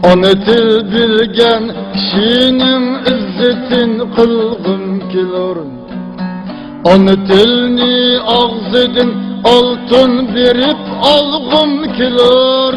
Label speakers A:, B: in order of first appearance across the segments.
A: Ona til bilgen kişinin izzetin kılgım kelur. Ona tilni ağzıdın altın berip algım kelur.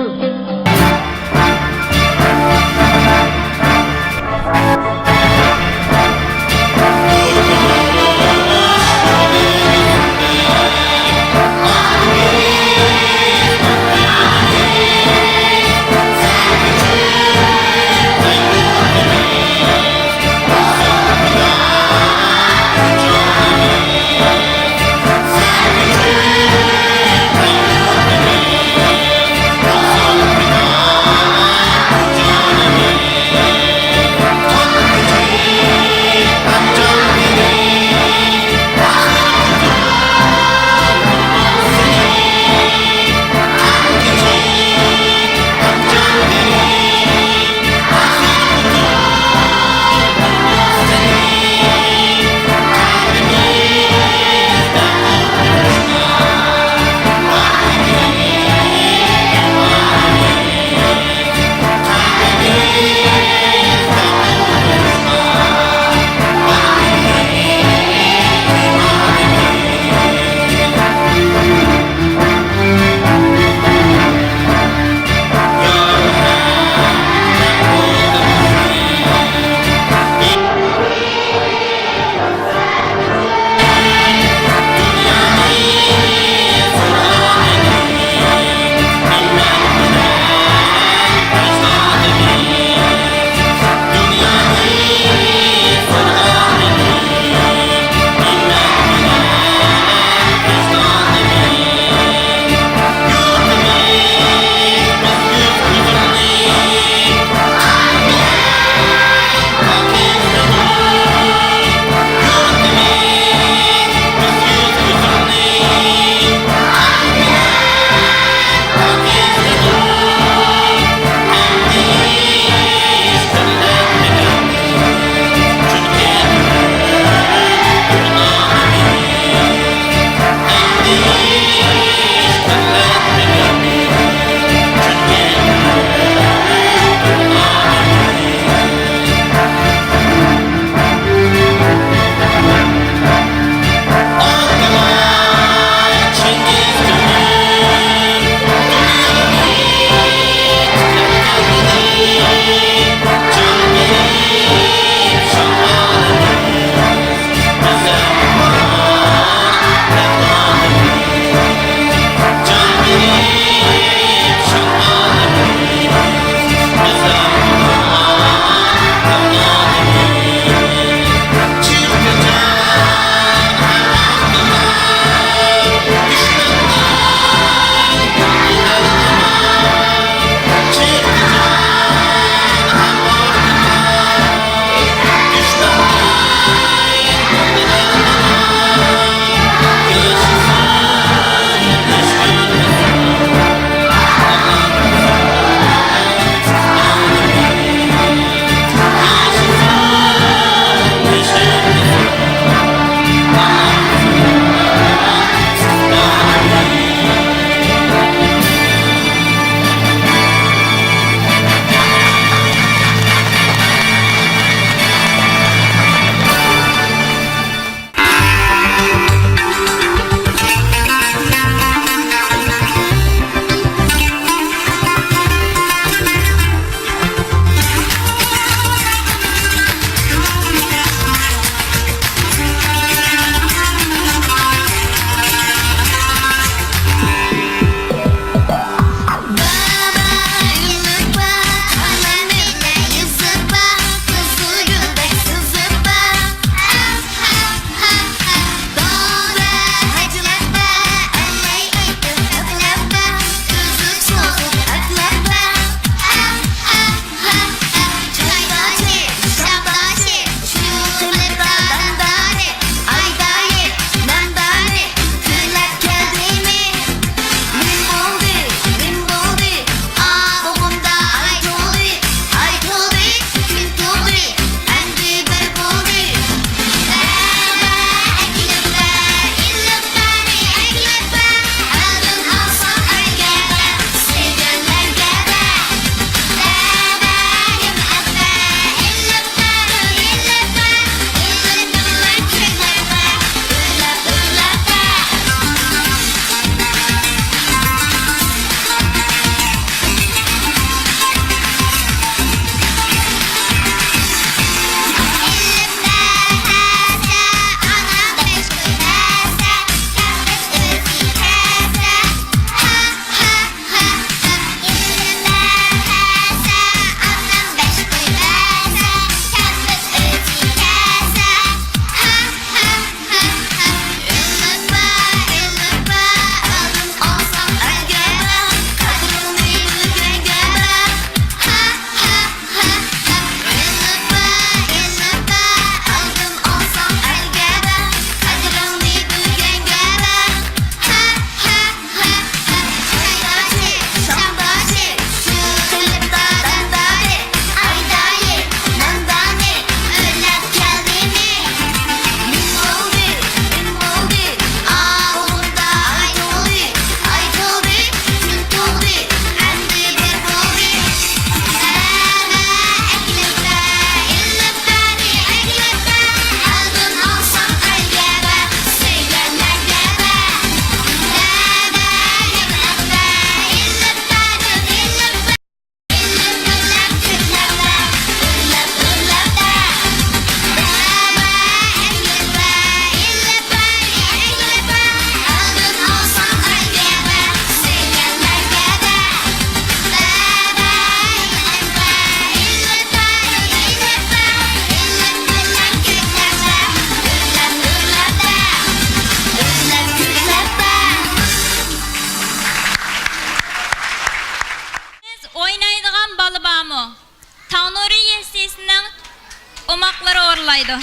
B: yırlaydı.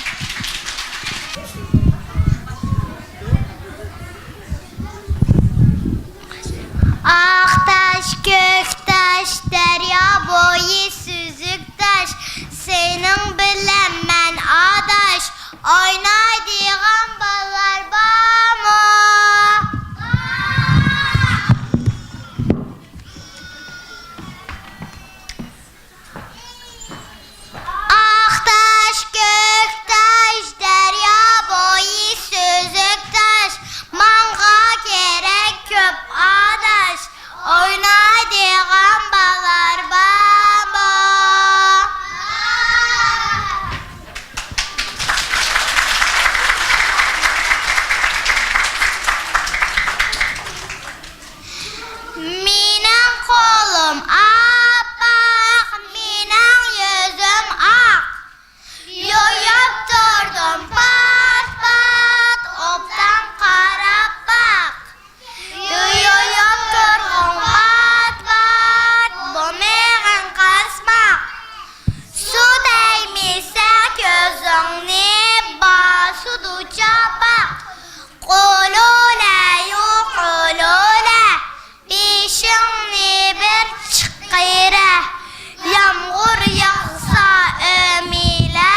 C: Ak taş, kök taş, derya boyu süzük taş. Senin bilen men adaş, oynaydigan ballar barmı? Ak taş, kök taş, derya boyu süzük taş. Manga gerek köp adaş, oynaydigan ballar barmı? Minin kolum appak, minin yüzüm ak. Yoyup durdum pat pat, obdan qarab bak. Yoyup durdum pat pat, bu meğin qasmaq. Su değmişse gözüngni basuduca bak. Qulule yuqulule, bişingni bir çıqqire. Yağmur yağsa ömile,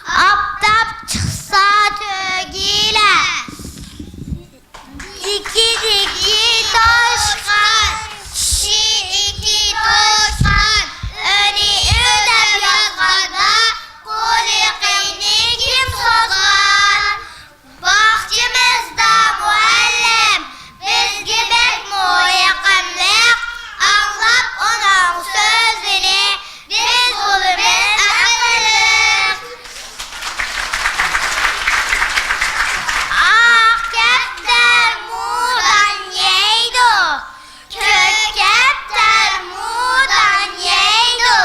C: aptap çıksa tögile. Diki diki toşkan, şi iki toşkan. Öni ödep yazganda, kuliqini kim sozgan? Bahçemizde muallim, bizgi bek muyiqimlik. Anlap onun sözünü, biz oluruz akıllık. Ah kepter mudan yeydu, kök kepter mudan yeydu.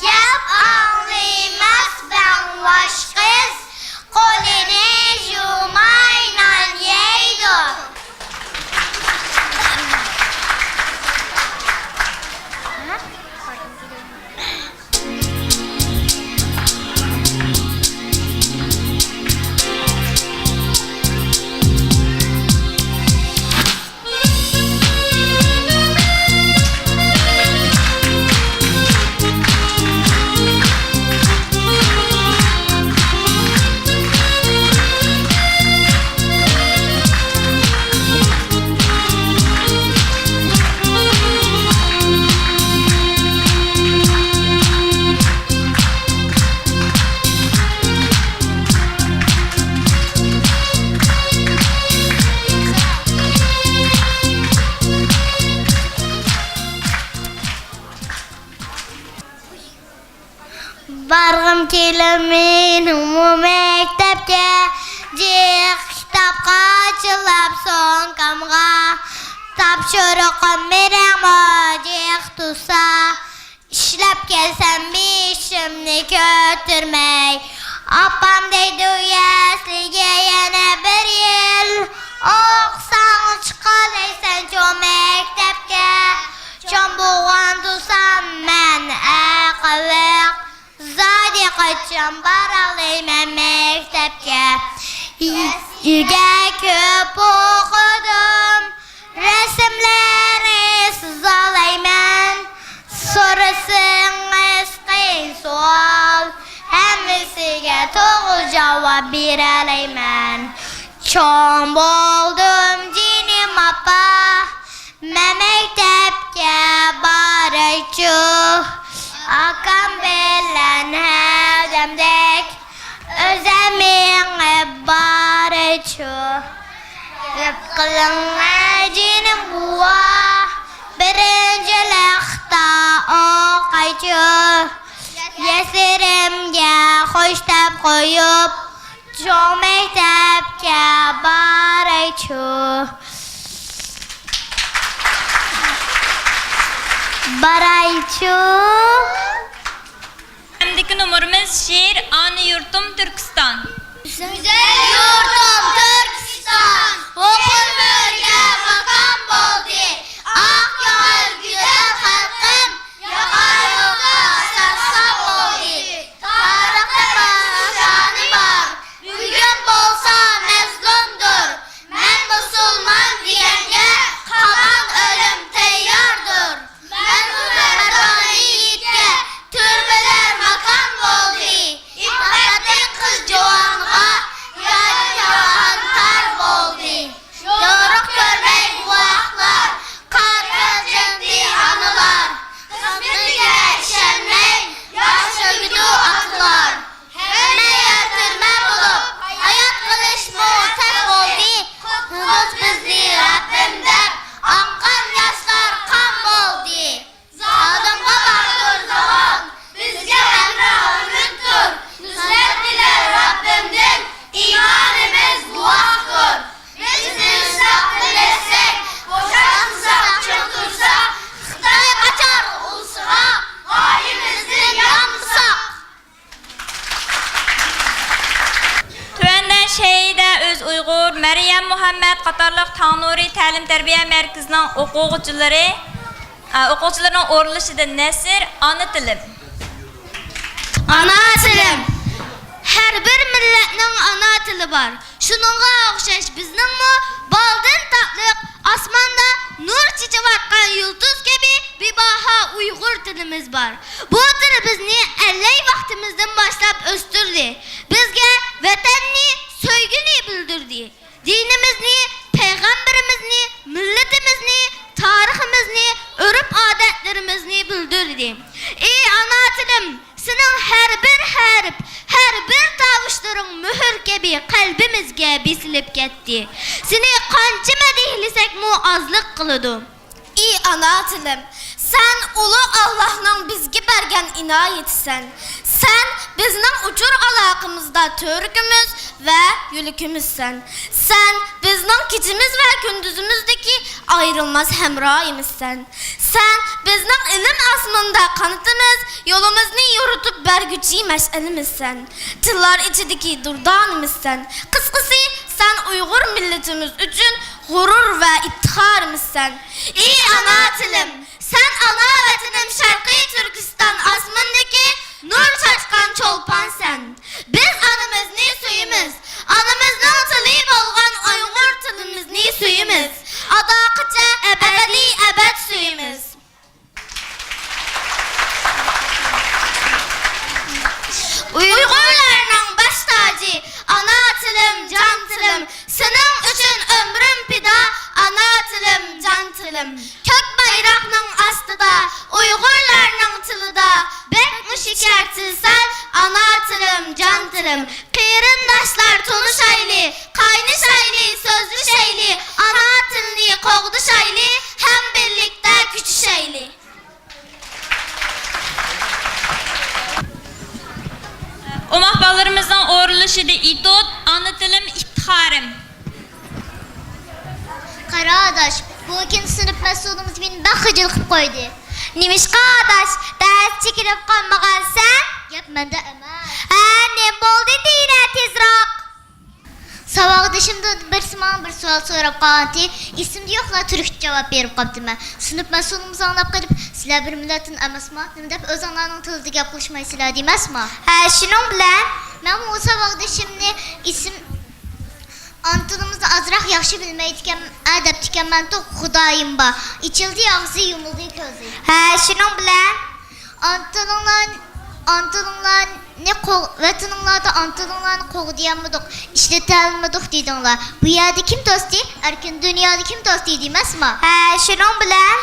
C: Gep anlaymaz ben vaş kız, kolini jumayla yeydu. Bargım kelimin umu mektepke, jik kitapqa açılap sonkamga. Tapşırıqım merema jik tusa, işlep kelsem bişimni kötürmey. Apam deydi uyaslige yana bir yıl, oqsan çıqalaysan ço mektepke. Çom buğan tusam men aqılık, zadi qaçam baralayman mektepke. Yüge köp okudum, resimleri sızalayman. Sorusыңыз qiyin sual, hemmisiga to'g'ri javob beralayman. Chom bo'ldum jinim opa, mektepga boraychu. Akam bilan hadamdek, o'zim mengib boraychu. Gap qiling jinim buva, birinchi laqta o'qaychu. Yasirimga xo'shtab qo'yib, shu maktabga boraychu. Boraychu.
B: Şimdiki numurumuz şiir Anı Yurtum Türkistan.
C: Güzel yurtum Türkistan, okur bölge makam boldu. Ak yol güzel halkım, yaka yolda sarsa boldu. Tarıkta başa
B: Muhammed qatarlıq Tanuri Təlim-Tərbiyə Mərkəzinin o'quvchilarning o'rinlashida Nasir ana tilim.
C: Ana tilim. Her bir milletning ana tili var. Şununla o'xshash bizningmi baldan tatliq osmonda nur chichavatgan yulduz kabi bebaho Uyg'ur tilimiz var. Bu til bizni allay vaqtimizdan boshlab o'stirdi. Bizga vatanni so'ygini bildirdi. Dinimizni, payg'ambarimizni, millatimizni, tariximizni, urf-odatlarimizni bildirdi. Ey ana tilim, sening har bir harf, har bir tovushlarning muhr kabi qalbimizga besilib ketdi. Seni qancha madihlasak-mu ozlik qiladi. Ey ana tilim, sen ulug' Allohning bizga bergan inoyatisan. Sen bizning uchur aloqamizda to'rkimiz va yo'likimizsan. Sen bizning kechimiz va kunduzimizdagi ayrılmaz hamroyimizsan. Sen bizning ilm osmonda qanotimiz, yo'limizni yoritib berguchi mash'alimizsan. Tillar ichidagi durdonimizsan. Qisqasi, sen Uyg'ur millatimiz uchun g'urur va iftixorimizsan. Ey ana tilim, sen ana vatanim Sharqiy Turkiston osmondagi nur saçkan çolpansan. Biz anamızı suyimiz. Anamızın tili bolgan Uyghur tilimizni suyimiz. Adaqıca ebedi ebed suyimiz. Uyg'urlarning baş tacı, ana tilim, can tilim. Sening uchun ömrüm pida, ana tilim, can tilim. Kök bayraqning astida, Uyg'urlarning tilida, bekmi şekertilsen, ana tilim, can tilim. Qeyrindoshlar tonuşayli, qaynishayli, sözlüşayli, ana tilni qo'g'dishayli, ham birlikda kuchishayli.
B: Umaqbalarımızın o'rinlashida itot, ana tilim, iftixorim.
C: Qara adaş, bu ikinci sınıf mesulumuz beni baxıcıl qilib qo'ydi. Nimishqa adaş, ders chekilib qolmagansan? Gap menda emas. Ne bo'ldi deyna tezroq. Savaqdashimda bir savol so'rab qoldi. Esimda yo'qlar turkcha javob berib qoldim. Sınıf mesulumuz anlab qilib, sizlar bir millatdan emasmi? Nima deb o'zinglarning tilida gap qilishmaysizlar demasmi? Shuning bilan men bu savaqdashimni isim Antılımızda azraq yaxşı bilmeydiken, adab tükenmen de Xudayım ba. İçildi ağzı, yumuldu közü. Şunun bilen antılınlar ne vatanınlarda antılınlarını qoğdayanmadık, işletelmedik dedinler. Bu yerde kim dostu? Erkin dünyada kim dostu demez mi? Şunun bilen?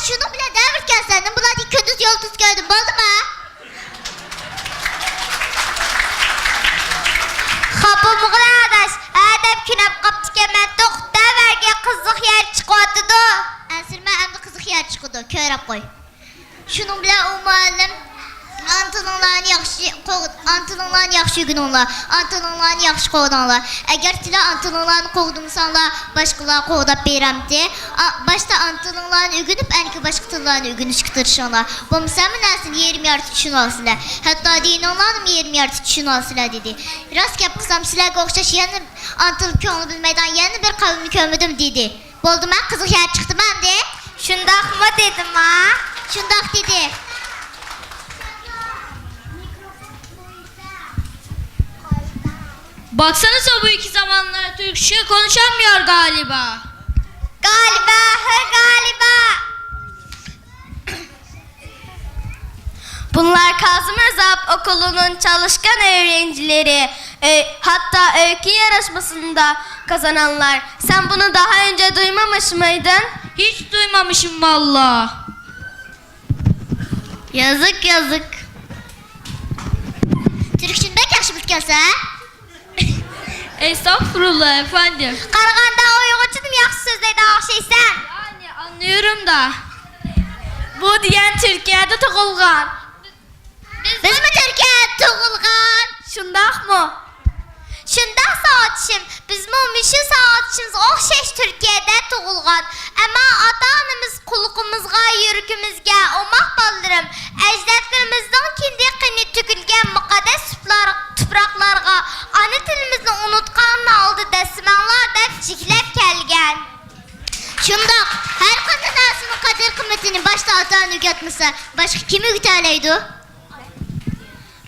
C: Şunun bilen devirken senden bunlar kötü yol tuz gördüm, oldu mu? Kapımı arkadaş, adab künep kaptıken ben dokta verge kızlık yer çıkıyordu. Ensirme hem de kızlık yer çıkıyordu, körep koy. Şunun bile o muallim antılınlarını yaxşı gününler, antılınlarını yaxşı qoğdanlar. Eğer tila antılınlarını qoğdumsanlar, başqalar qoğdap beyremdi. Başta antılınlarını ügünüp, enki başqa tıllarını ügünüş kıtırışanlar. Bu müsemmin nəsin 20 yartı düşün alsılar. Hatta dinonlarım 20 yartı düşün alsılar dedi. Rast kep kısam silah qoğuştaş yeni antıl könlü bilmeyden yeni bir kavimli kömüdüm dedi. Boldu mən kızıq yer çıktı mən de. Şundak mı dedim ha? Şundak dedi.
D: Baksanıza bu iki zamanlar Türkçe konuşamıyor galiba.
C: Galiba. Bunlar Kazım Özap Okulu'nun çalışkan öğrencileri. Hatta öykü yarışmasında kazananlar. Sen bunu daha önce duymamış mıydın?
D: Hiç duymamışım valla.
C: Yazık. Türkçen pek yaxşı bilkelse ha?
D: Estağfurullah efendim.
C: Qaraganda Uyg'urchadan yaxshi so'zlaydi o'xshaysan.
D: Yani anlıyorum da. Bu diyen Türkiye'de tug'ilgan.
C: Bizmi Turkiyada tug'ilgan?
D: Shundaqmi?
C: Shundoq soatishim, bizmi shu soatishimiz o'xshash Turkiyada tug'ilgan. Ammo ota-onamiz qulluqimizga, yuragimizga, umoq bolalarim, ajdodlarimizning kindiy qini to'kilgan muqaddas tuproqlarga ona tilimizni unutgan oldida simanlar deb jiklab ögətməsə, başqa kim ögətələydi?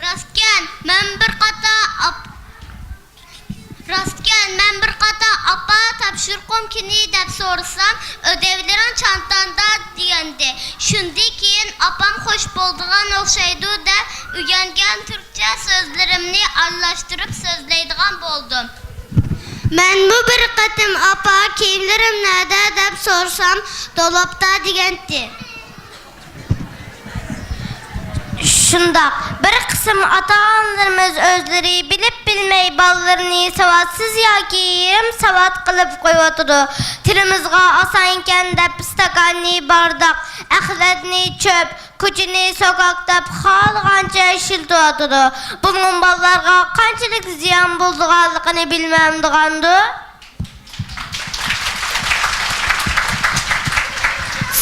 C: Rastgən, mən bir qata apa tapşırqım kini dep sorsam, ödevlerin çantanda diyendi. Şundi keyin apam hoş bolduğan oxşaydı da öyrəngan Türkçe sözlerimni aralashtirib sözleydigan boldum. Men bu bir qatım apa kiyimlerim nerede dep sorsam, dolapta diyendi. Şundaq, bir qism ata-analarımız özleri bilip bilmey ballarını savatsız yoki yarım savat qilib qo'yyotidu. Tilimizga oson ekan deb stakanni bardak, axlatni çöp, ko'chani sokak deb xohlagancha shiltiyotidi. Bunun ballarga qanchalik ziyon bo'lganligini bilmamdigandu.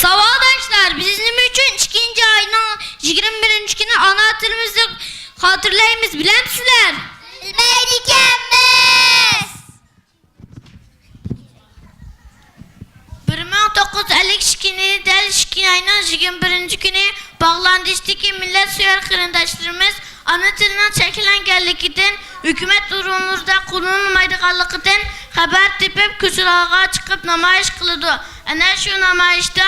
D: Savaşlar, bizim için 2. ayının 21. günü ana tilimizi hatırlayımız bilen misiniz?
C: Bilmeydikenmiz.
D: 1952 del 2. ayının 21. günü Bağlandış'taki millet süyer kırındaşlarımız ana tilinden çekilengenlikten hükümet durumumuzda kullanılmaydıqanlıqdan haber tepip küçülağa çıkıp namayiş kılıdı. Ana şu namayişte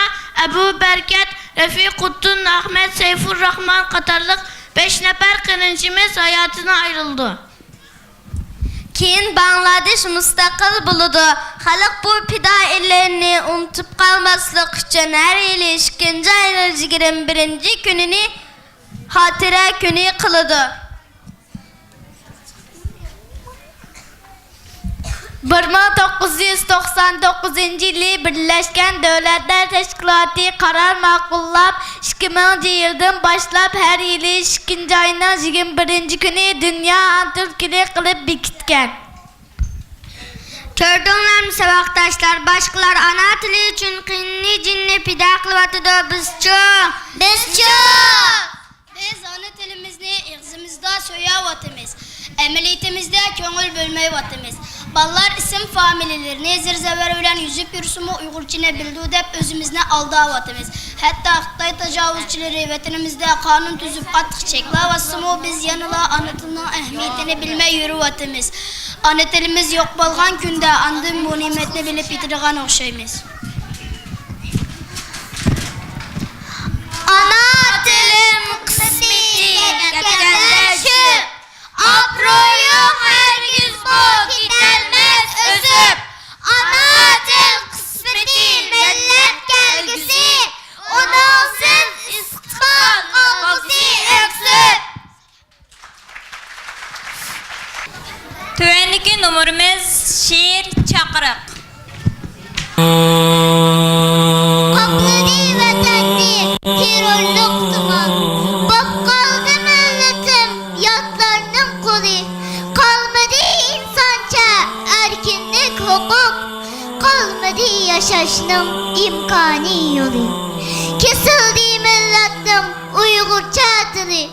D: Ebu Berket, Refikuddin, Ahmet, Seyfurrahman Katarlık 5 nefer kırıncımız hayatına ayrıldı.
C: Keyin Bangladesh mustaqil bo'ldi. Xalq bu fidoilikni unutib qolmaslik uchun har yili 2 ayning 21 kunini xotira kuni qiladi. 1999 yılı Birleşken Devletler Teşkilatı karar ma'qullab 2000 yıldan başlap her yılı 2 ayının 21 günü Dünya Ana Tili qilib bekitgan. Gördüңlarmı sabaqdaşlar, başqalar ana tili üçün qinni cinni pida qilib bizchu.
E: Biz ana tilimizni ig'zimizda so'yayotimiz. Amaliyatimizda ko'ngil bo'lmayotimiz. Ballar isim familiyalarini zirzavar bilen yüzüp yursumu Uygurçine bildiği dep özümüzne aldayotimiz. Hatta Xitay tecavüzçileri vatanımızda kanun tüzüp qattiq cheklayotsumu biz yanıla ana tilinin ehmiyetini bilmey yürüyotimiz. Ana tilimiz yok bolgan künde andın bu nimetini bilip yitirgan oxşaymiz.
C: Ana tilim kısmeti geçenleşir. Abroyum hergiz bu gidelmez özüp. Ana til kısmeti millet gelgisi. Onulsuz istikbal olgusi öksüp.
B: Tövendeki numarımız şiir çakırık.
C: Kapledi vatanni terörlük duman. Bakkaldı milletim yatlarının kolu. Kalmadı insanca erkinlik hukuk. Kalmadı yaşaşının imkanı yolu. Kesildi milletim Uygurca dili.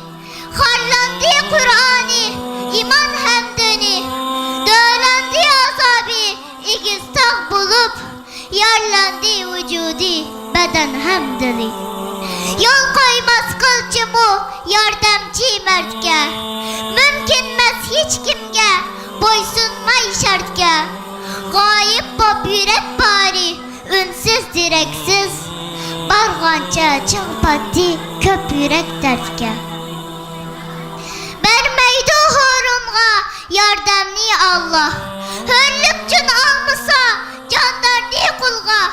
C: Harlandı Kur'an'ı iman hemdeni. Dölendi azabi ikistak bulup. Yarlandı vücudi beden hem dili. Yol koymaz kılçımı yardımcı mertke. Mümkünmez hiç kimge boysunmay şartke. Gayip pop yürek bari ünsüz direksiz. Bargança çılpatı köp yürek dertke. Vermeydi horumga yardımni Allah. Hörlükçün almasa canlarni kulga.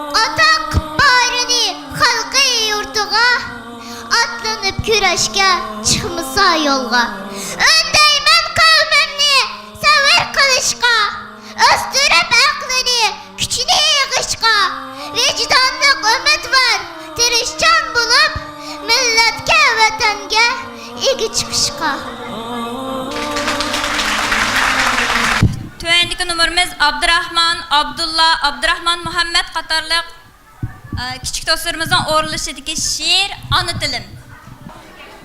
C: Atak barini halkı yurtuga. Atlanıp küreşke çıkmasa yolga. Öndeymen kavmimni sever kılışka. Östürüp aklını küçüne yığışka. Vicdanlık ümit var tirişcan bulup. Milletke vatenge igi çıkışka.
B: Tövendeki numarımız Abdurrahman, Abdullah, Abdurrahman Muhammed Katarlık küçük dostlarımızın oruluşudaki şiir Ana Tilim.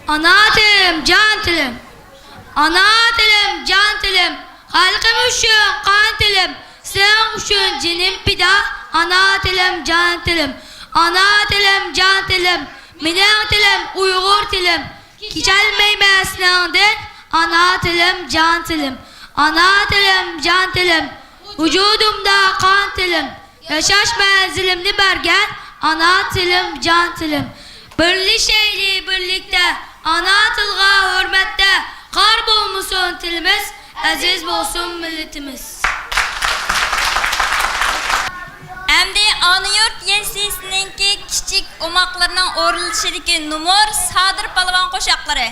D: Ana tilim, can tilim. Ana tilim, can tilim. Halkım üçün kan tilim. Sen üçün cinim pida. Ana tilim, can tilim. Ana tilim, can tilim, mening tilim, Uyg'ur tilim. Kecholmayman seningdek, ana tilim, can tilim. Ana tilim, can tilim, vücudumda kan tilim. Yaşaş menzilimni bergen, ana tilim, can tilim. Birleşeyli birlikte, ana tilga hürmette. Kar bulmusun tilimiz, aziz bolsun milletimiz.
B: Endi Anıyurt YSS'ninki kichik omoqlarning o'rilishidagi numur Sadir Palvon qo'shoqlari.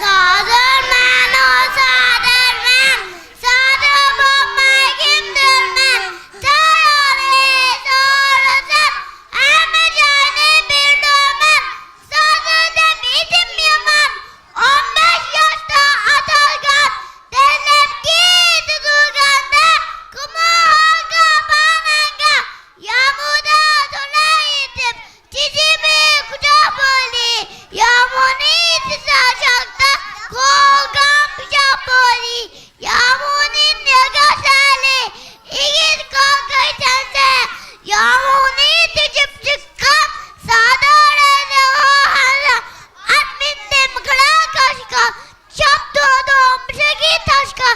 C: Sadirman, o sadirman, sadir bo'lmay kimdirman. Tayori so'rasam, hamma joyni bildirman. Sadirda bitim yomon, 15 yoshda atalgan. Dastlabki tug'ilganda kumoga bananga, yamuda to'laytib, tizimi kuchoq bo'ldi. Yamuni tizachakda qo'lgan pichoq bo'ldi. Yamunin negasali, igit qo'lgay tansa, yamuni tijib chiqqan. Sadorada ohanla, atmindim qila kashka, chapdodim shagi tashka,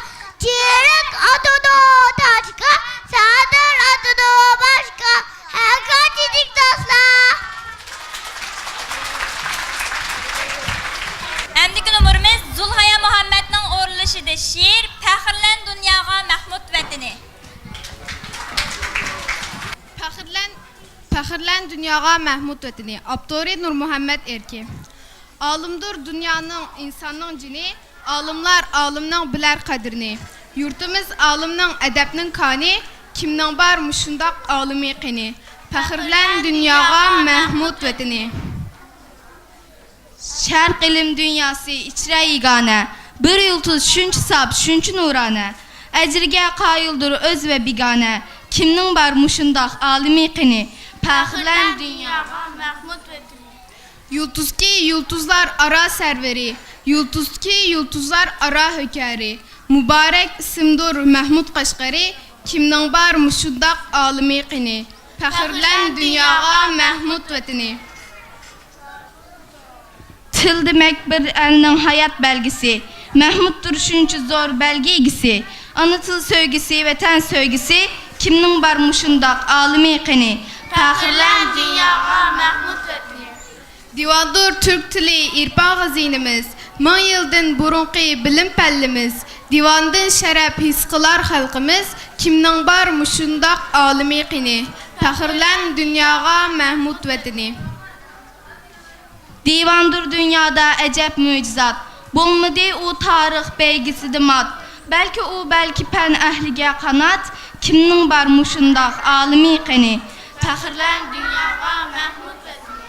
C: cherik atudo tashka, sador atudo bashka. Hakachidik dostlar.
B: Endiki numurimiz Zulhaya Muhammadning o'rilishida she'r Faxrlan dunyoga Mahmud vatani.
F: Faxrlan dünyaga Mahmud vatani. Abduri Nur Muhammed Erki. Alımdır dünyanın, insanın cini. Alımlar alımның biler qadrini. Yurtimiz alımның, edepnin kani. Kimning bar muşundaq alimi qini. Faxrlan dünyaga Mahmud vatani. Şərq ilim dünyası içrə yegane. Bir yıldız şunç sap, şunç nurane. Əcrgə qayıldır öz və bigane. Kimning bar muşundaq alimi qini. Faxrlan dünyaga Mahmud vatani. Yıldız ki yıldızlar ara serveri. Yıldız ki yıldızlar ara hökəri. Mübarek isimdir Mahmud Qaşqari. Kimning bar muşundaq alimi qini. Faxrlan dünyaga Mahmud vatani. Til demek bir elinin hayat belgisi. Mahmuddur şunçu zor belge ilgisi. Anıtıl söygisi, vatan söygisi. Kimning bar muşundaq alimi qini. Faxrlan dünyaga Mahmud vatani. Divandır Türk tili irpan hazinimiz. 1000 yıldan burunqi bilim pellimiz. Divandan şərəf his qılar xalqımız. Kimning bar muşundaq alimi qini. Faxrlan dünyaga Mahmud vatani. Divandır dünyada əcəb mücizat. Bulmadı o tarix belgisi mat. Belki o belki pen ehlige kanat. Kimning bar muşundaq alimi qini. Faxrlan dünyaga Mahmud vatani.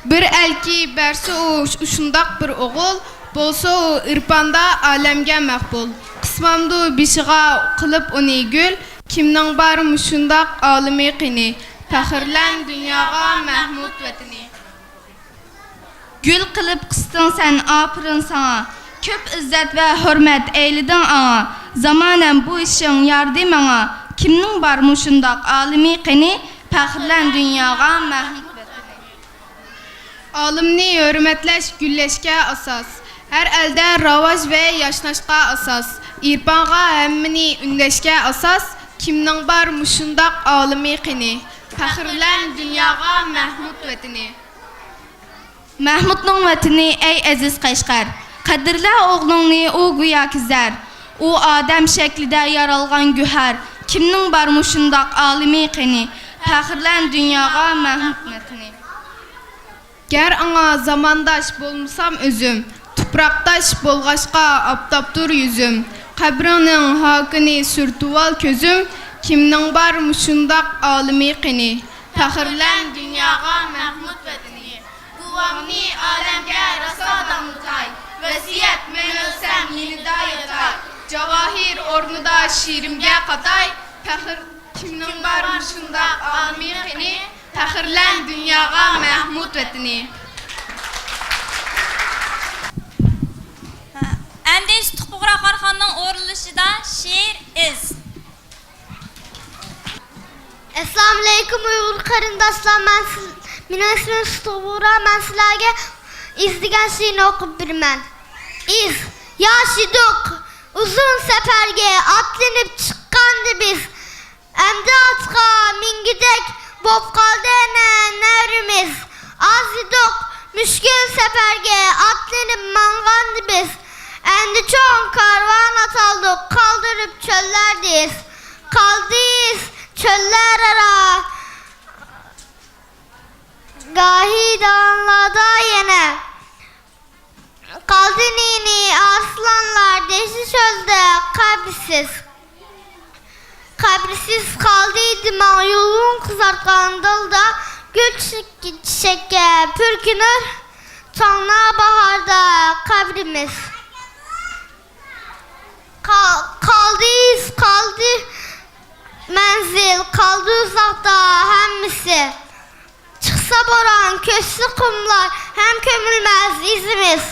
F: Bir elki bersi o uşundaq bir oğul. Bolsa o irpanda alemge maqbul. Qismamdu bişiga qılıp onu gül. Kimning bar muşundaq alimi qini. Faxrlan dünyaga Mahmud vatani. Gül qılıp qıstın sen apırın sana. Köp izzet ve hürmet eylidin ana. Zamanen bu işin yardım ana. Kimning bar muşundaq alimi qini. Faxrlan dünyaga Mahmud vatani. Alimni hürmetleş gülleşke asas. Her elde ravaş ve yaşnaşqa asas. İrpanğa hemmini ünleşke asas. Kimning bar muşundaq alimi qini. Faxrlan dünyaga Mahmud vatani. Mahmudning vatani ey aziz Qashqar. Qadrla oğlungni o güya kizar. O adam şeklide yaralgan güher. Kimning bar muşundaq alimi qini. Faxrlan dünyaga Mahmud vatani. Ger anga zamandaş bolmusam özüm. Tupraqdaş bolğaşqa aptaptur yüzüm. Qabrinin hakini sürtüval közüm. Kimning bar muşundaq alimi qini. Faxrlan dünyaga Mahmud vatani. Kuvamni alemge rasa damlatay. Vasiyet men ölsem yenida yatay. Cavahir ornuda şiirimge qatay. Faxr kimning bar muşundaq alimi qini. Faxrlan dünyaga Mahmud vatani.
B: Endi Tuqbuqra Qarxonning o'rilishida she'r iz.
C: Assalomu Assalamualaikum Uyghur qarindoshlar. Mening ismim Stubura. Men sizlarga iz degan she'rni o'qib beraman. Iz yoshidik uzun safarga otlanib chiqqandi biz. Endi otga mingidek bo'p qoldi navrimiz. Azidik mushkul safarga otlanib mang'andi biz. Endi cho'ng karvon ataldik, qoldirib cho'llardiz. Qaldiz çöller ara, gahi dağlarda yine. Kaldı nini aslanlar deşi çölde kabrisiz. Kabrisiz kaldıydım ama yolun kızartkan dalda gül çiçekke pürkünür. Tanrı baharda kabrimiz. Kaldı menzil, kaldı uzakta hemmisi. Çıksa boran, köşkü kumlar, hem kömülmez izimiz.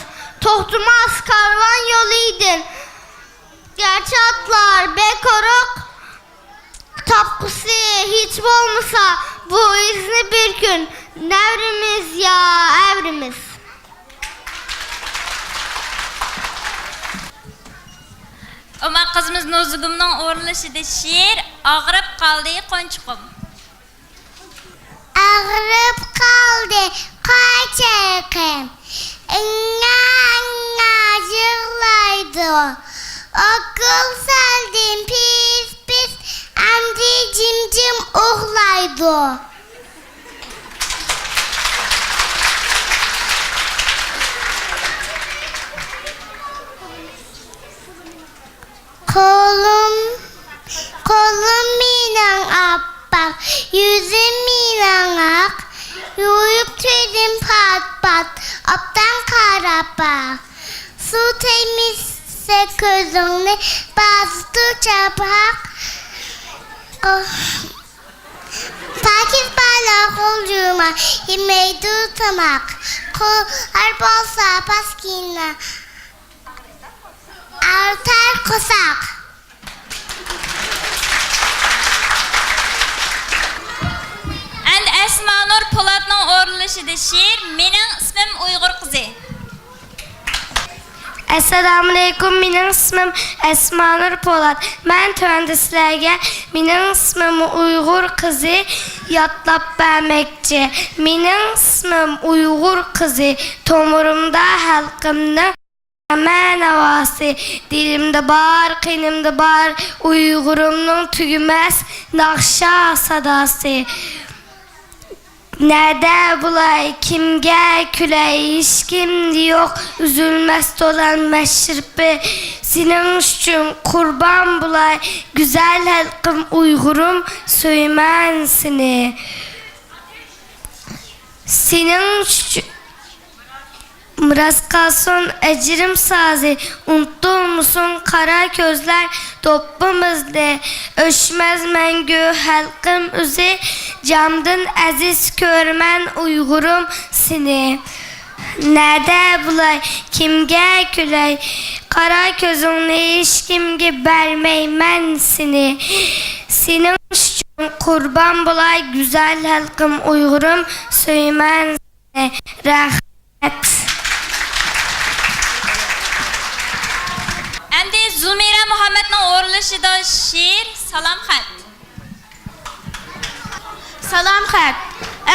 C: Tohtumaz karvan yoluydun. Gerçi atlar bekoruk, tapkusu hiç olmasa bu izni bir gün. Nevrimiz ya evrimiz.
B: Umar kızımız Nozugum'dan o'rlashida she'r Og'rib qoldi qo'nchiqim.
C: Og'rib qoldi qo'nchiqim. Inga yig'laydi. Akıl saldim pis pis. Endi jim uxlaydi. Kolum minang appak, yüzüm minang ak, yuyup tüydüm pat pat, aptan karapak. Su temizse közünü, bastı çapak. Pakiz balık olcuma, yemeği tutamak. Her bolsa paskina, artar kosak.
B: Endi Esmanur Polatning o'rlashida she'r Mening ismim Uyg'ur qizi.
G: Assalamu alaikum, mening ismim Esmanur Polat. Men tövəndislərə mening ismim Uyg'ur qizi yodlab bermekçi. Mening ismim Uyg'ur qizi, tomirimda xalqimning aman avası, dilimde bar, qinimde bar, Uyg'urumning tugmas naqsha sadası. Nerede bulay, kimge küley, hiç kimdi yok, üzülmez dolan meşripi. Senin üçün kurban bulay, güzel halkım Uyg'urum, söymen seni. Senin üçün Miras kalsın ecirim sazı, unuttun musun kara gözler toplumuzda, öşmez mengü halkım üzü, camdın aziz körmen Uyg'urum seni. Nerede bulay, kimge küley, kara gözünü hiç kimge vermeymen seni. Senin için kurban bulay, güzel halkım Uyg'urum, söymen seni. Rahmet.
B: Endi Zulmira Muhammadning o'rlashida she'r Salom xat.
D: Salam xat.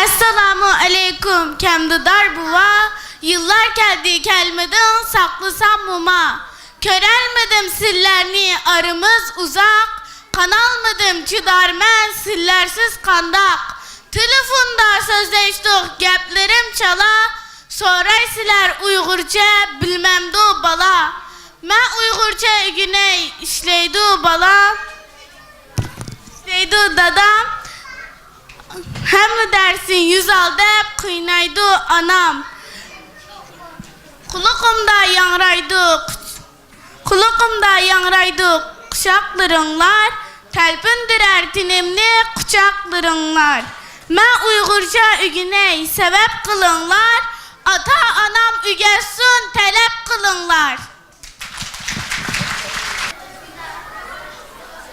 D: Esselamu aleyküm kemdidar buva. Yıllar geldi kelmeden saklasam muma. Körelmedim sillerini arımız uzak. Kanalmadım çıdarmen sillersiz kandak. Telefonda sözleştik geplerim çala. Soraysiler Uygurca bilmemdi o bala. Ben Uygurca güney işleydi o bala. İşleydi o dadam. Hem dersin yüz aldı hep kıynaydı o anam. Kulağımda yangraydı kuşaklarınlar. Telpindirer tinemli kucaklarınlar. Ben Uygurca ügüney sebep kılınlar. Ata anam ügessun talep kılınlar.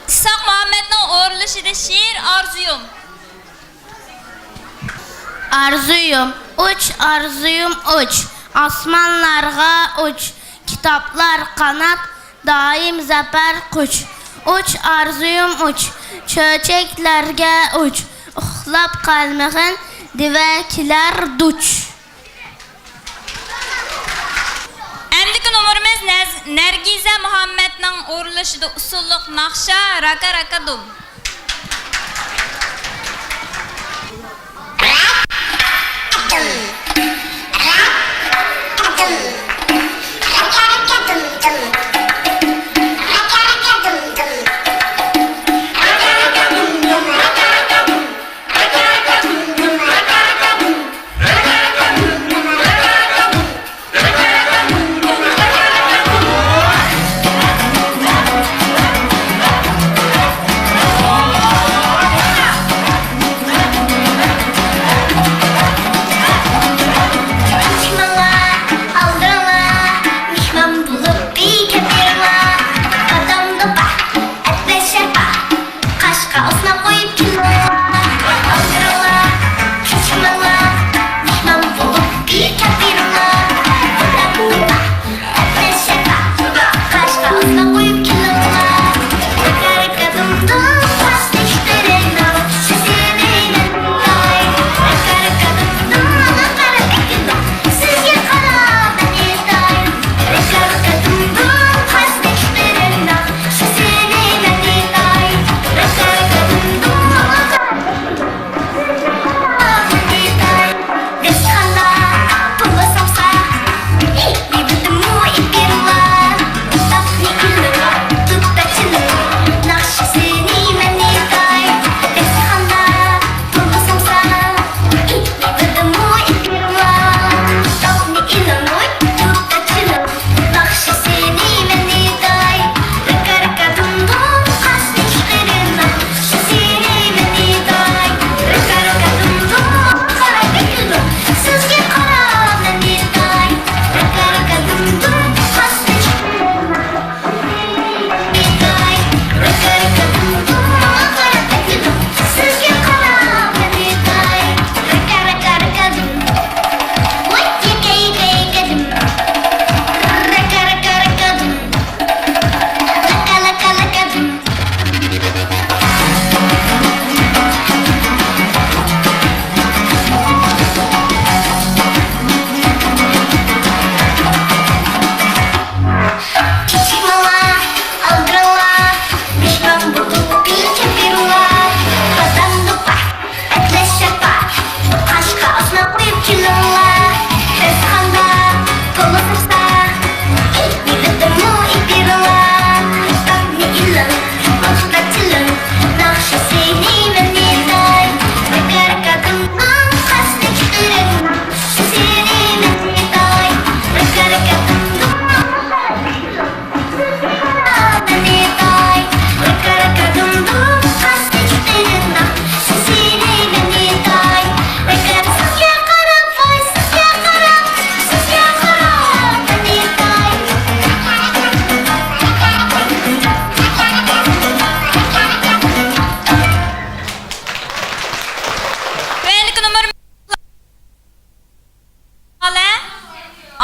B: İshaq Muhammadning o'rlashida she'r Orzuyum.
D: Arzuyum uç, arzuyum uç, asmanlarga uç, kitaplar kanat, daim zafer kuş. Uç arzuyum uç, çöçeklerge uç, uxlap kalmağın divekiler duç.
B: Əmdiki numurimiz Nərgizə Muhammed'nin uğurlaşıda usulluk nakşa raka raka dum.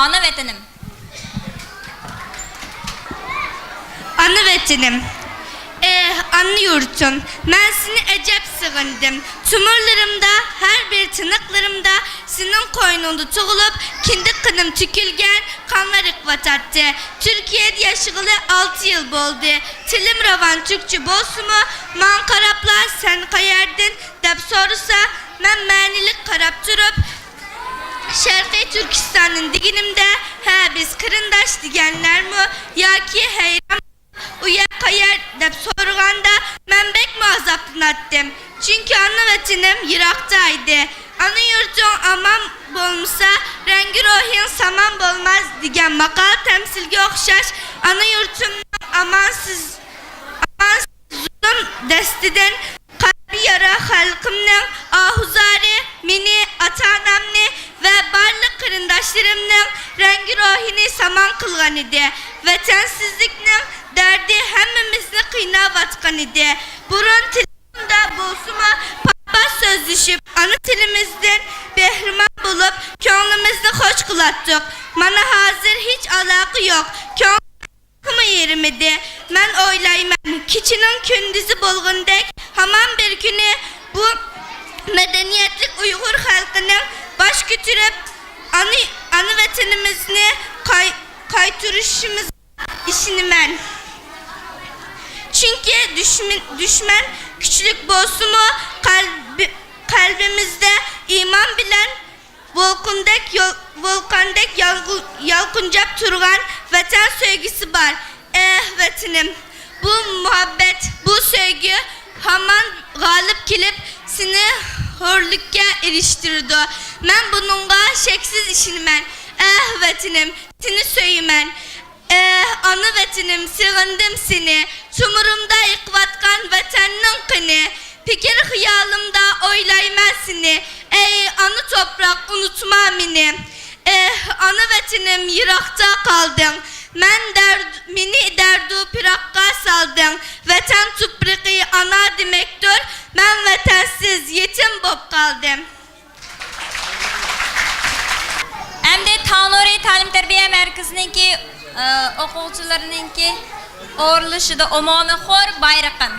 B: Ana vətənim.
F: Ana vətənim. Anne yurtum, ben seni ecep sığındım. Tümürlerimde, her bir tınıklarımda senin koynunda tuğulup, kendi kınım tükülgen kanlar ikvatattı. Türkiye'de yaşayalı 6 yıl oldu. Tilim ravan Türkçe bolsumu, man karaplar sen kayardın, dep sorusa, ben manilik karap durup, Şərqi Türkistan'ın diginimde, biz kırındaş digenler mi, ya ki heyran uya kayar dep sorğanda mən bək mazaptın attım. Çünkü ana vətənim Yiraktaydı. Ana yurtun aman bolmasa, rengi rohin saman bolmaz digen makal temsilge okşaş. Ana yurtumdan amansız zulüm destiden kalbi yara halkımның ahuzarı, mini ata-anamni ve barlık kırındaşlarımның rengi rohini saman kılgan idi. Vətənsizlikның derdi hemmimizni kıynavatkan idi. Burun tilimde bolsuma papaz söz düşüp anı tilimizden behriman bulup köңlümizde hoş kılattık. Mana hazır hiç alakı yok. Köңlümü yerimidi. Men oylayman. Kiçinin kündüzü bolğundek haman bir günü bu medeniyetlik Uygur halkının baş götürüp anı vatanımızı kaytırışımız işini men. Çünkü düşman küçülük bolsun mu kalbimizde iman bilen volkandek yalkıncap turgan vatan sevgisi var. Vatanım, bu muhabbet, bu sevgi haman galip gelip seni hürlükке eriştirdi. Ben bununla şeksiz işinmen. Vatanım, seni söylemen. Anı vatanım, sevindim seni. Çumurumda yıkvatkan vatanın kını. Fikir hıyalımda oylayman seni. Ey anı toprak, unutma beni. Anı vatanım, yırakta kaldın. Meni derdu pirakka saldın. Vatan tuprağı ana demektir. Ben vatansiz, yetim bop kaldım.
B: Hem de Tanuri Talim Terbiye Merkezi'ninki okuvchilarınınki o'rilishida Omoni Xor bayraqim.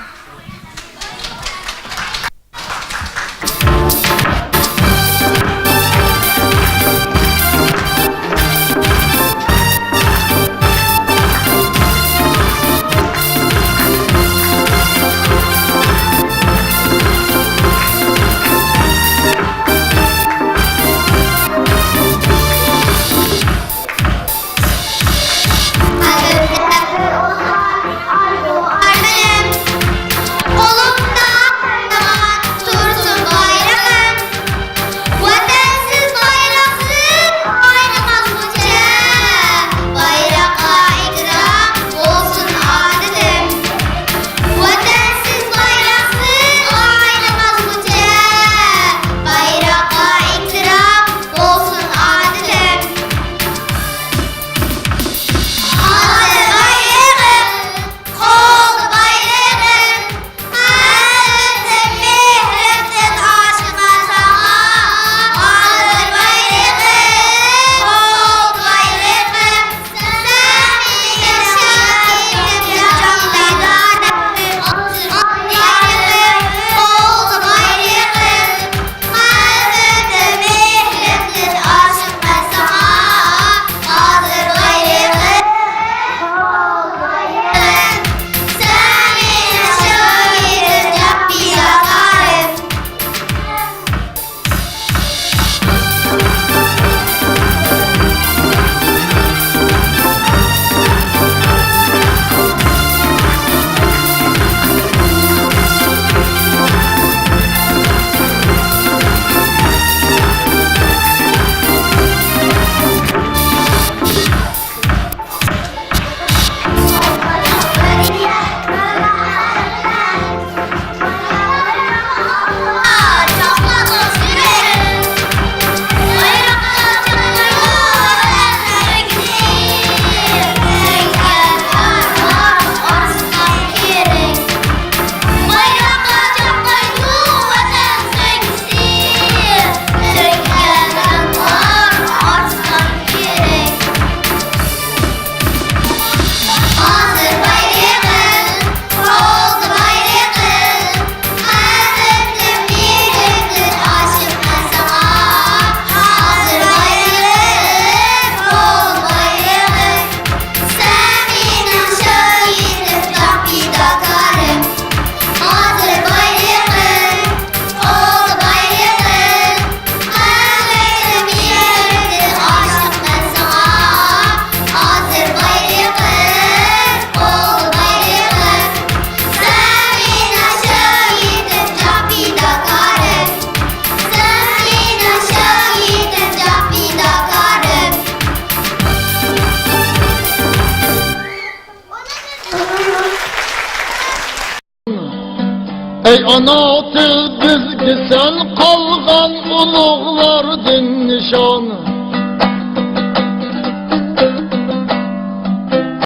A: Ey ana til bizge sen kalgan ulug'lardin nishon.